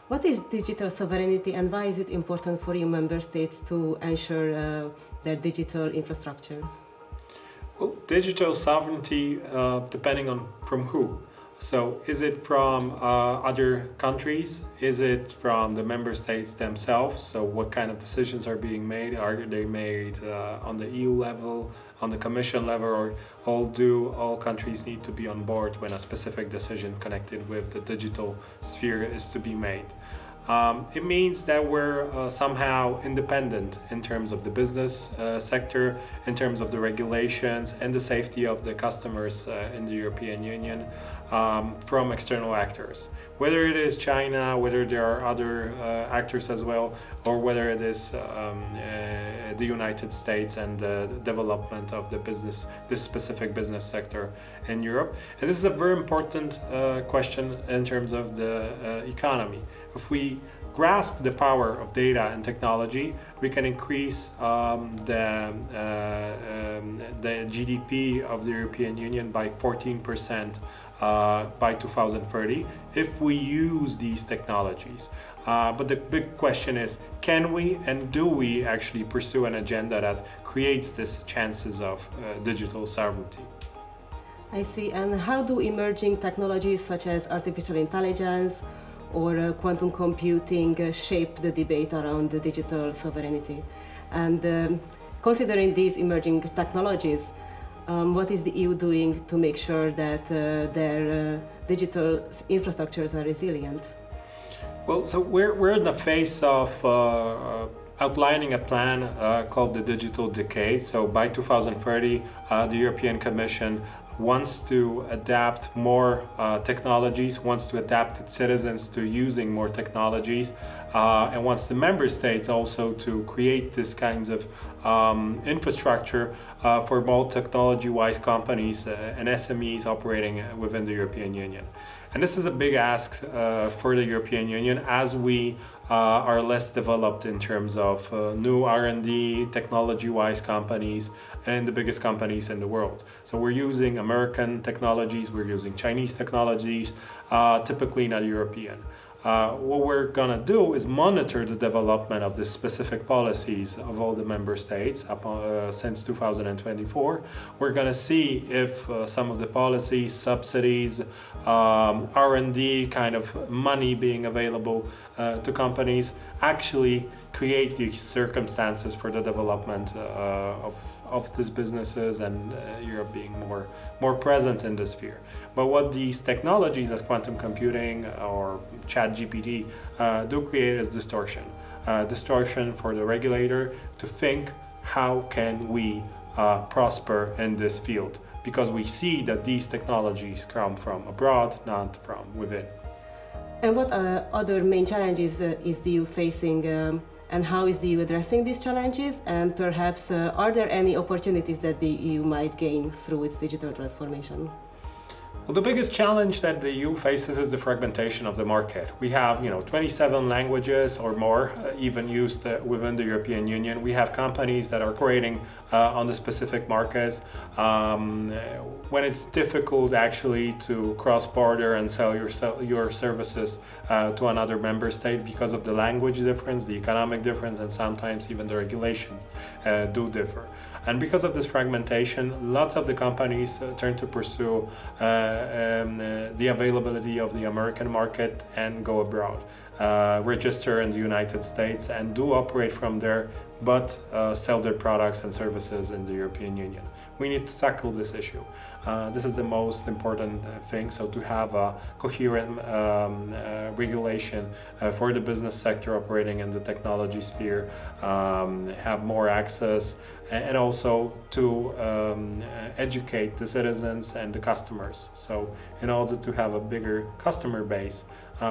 What is digital sovereignty and why is it important for EU member states to ensure their digital infrastructure? Well, digital sovereignty, depending on from who. So is it from other countries? Is it from the member states themselves? So what kind of decisions are being made? Are they made on the EU level, on the Commission level, or all countries need to be on board when a specific decision connected with the digital sphere is to be made? It means that we're somehow independent in terms of the business sector, in terms of the regulations and the safety of the customers in the European Union from external actors. Whether it is China, whether there are other actors as well, or whether it is the United States and the development of this specific business sector in Europe. And this is a very important question in terms of the economy. If we grasp the power of data and technology, we can increase the GDP of the European Union by 14% by 2030 if we use these technologies. But the big question is, can we and do we actually pursue an agenda that creates these chances of digital sovereignty? I see. And how do emerging technologies such as artificial intelligence or quantum computing shape the debate around the digital sovereignty? And considering these emerging technologies, what is the EU doing to make sure that their digital infrastructures are resilient? Well, so we're in the phase of outlining a plan called the Digital Decade. So by 2030, the European Commission wants to adapt more technologies, wants to adapt its citizens to using more technologies, and wants the member states also to create this kinds of infrastructure for more technology-wise companies and SMEs operating within the European Union. And this is a big ask for the European Union as we are less developed in terms of new R&D, technology-wise companies, and the biggest companies in the world. So we're using American technologies, we're using Chinese technologies, typically not European. What we're gonna do is monitor the development of the specific policies of all the member states since 2024. We're gonna see if some of the policies, subsidies, R&D kind of money being available to companies actually create these circumstances for the development of these businesses and Europe being more present in this sphere. But what these technologies as quantum computing or ChatGPT do create is distortion. Distortion for the regulator to think, how can we prosper in this field? Because we see that these technologies come from abroad, not from within. And what other main challenges is the EU facing and how is the EU addressing these challenges? And perhaps are there any opportunities that the EU might gain through its digital transformation? Well, the biggest challenge that the EU faces is the fragmentation of the market. We have, 27 languages or more even used within the European Union. We have companies that are operating on the specific markets. When it's difficult actually to cross-border and sell your services to another member state because of the language difference, the economic difference, and sometimes even the regulations do differ. And because of this fragmentation, lots of the companies turn to pursue the availability of the American market and go abroad, register in the United States and do operate from there, but sell their products and services in the European Union. We need to tackle this issue. This is the most important thing, so to have a coherent regulation for the business sector operating in the technology sphere, have more access, and also to educate the citizens and the customers. So in order to have a bigger customer base,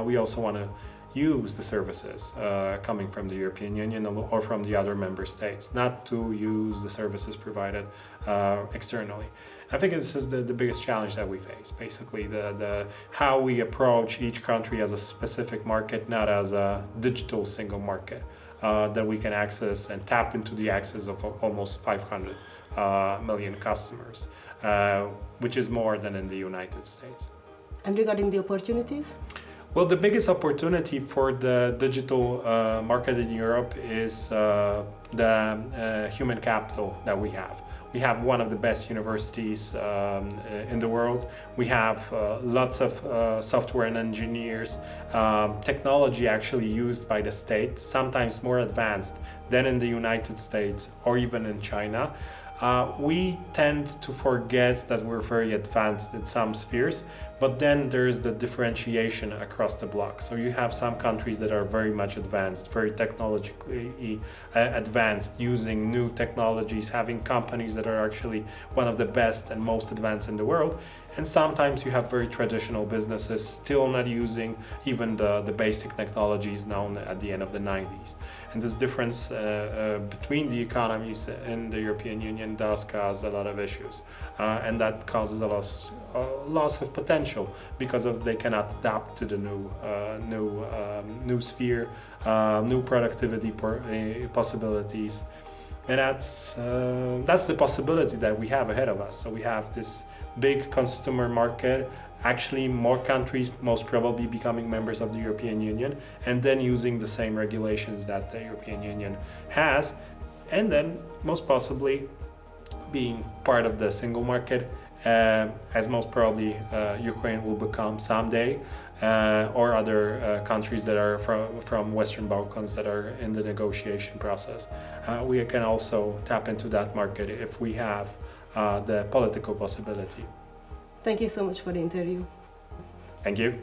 we also want to use the services coming from the European Union or from the other member states, not to use the services provided externally. I think this is the biggest challenge that we face, basically, the how we approach each country as a specific market, not as a digital single market that we can access and tap into the access of almost 500 million customers, which is more than in the United States. And regarding the opportunities? Well, the biggest opportunity for the digital market in Europe is the human capital that we have. We have one of the best universities in the world. We have lots of software and engineers, technology actually used by the state, sometimes more advanced than in the United States or even in China. We tend to forget that we're very advanced in some spheres, but then there's the differentiation across the bloc. So you have some countries that are very much advanced, very technologically advanced, using new technologies, having companies that are actually one of the best and most advanced in the world. And sometimes you have very traditional businesses still not using even the basic technologies known at the end of the 90s. And this difference between the economies in the European Union does cause a lot of issues. And that causes a loss of potential because they cannot adapt to the new sphere, new productivity possibilities. And that's the possibility that we have ahead of us. So we have this big consumer market, actually more countries most probably becoming members of the European Union, and then using the same regulations that the European Union has, and then most possibly being part of the single market, as most probably Ukraine will become someday, or other countries that are from Western Balkans that are in the negotiation process. We can also tap into that market if we have the political possibility. Thank you so much for the interview. Thank you.